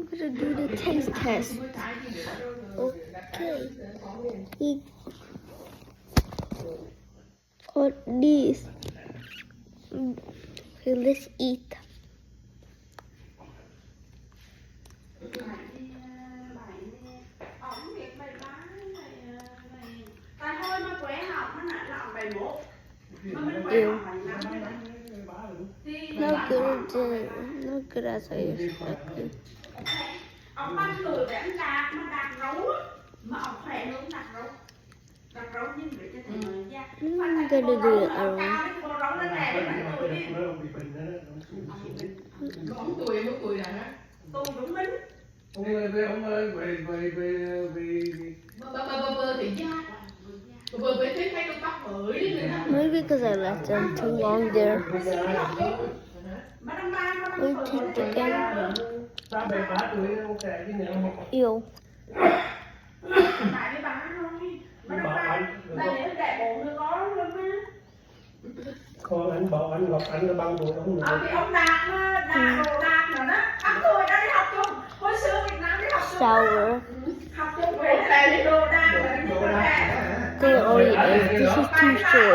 I'm gonna do the taste test. Okay. Or this. Okay, let's eat. Ew. Not good as I expected. Ông bắt người để anh đạt mà đạt rấu á, mà ông khỏe luôn đạt rấu nhưng để cho thầy người ra. I'm gonna do it alone. Con rấu lên nè để bạn cười đi. Ông cười rồi hả? Tôi đúng minh. Ông ơi, Bơ thì da. Bơ thấy cái tóc bự đi nè. Maybe because I left them too long there. We take the gun. Ew. Tại đi bán thôi. Mà đâu ra, là để chạy bộ nó có luôn á. con anh bảo anh Ngọc anh nó băng tuổi ông nữa. Thì ông Đạt đồ Đạt nữa đó. Anh tôi đã đi học chung. Hồi xưa Việt Nam đi học chung. Sour. Học chung về là đi đồ Đạt rồi. They already ate. This is too short.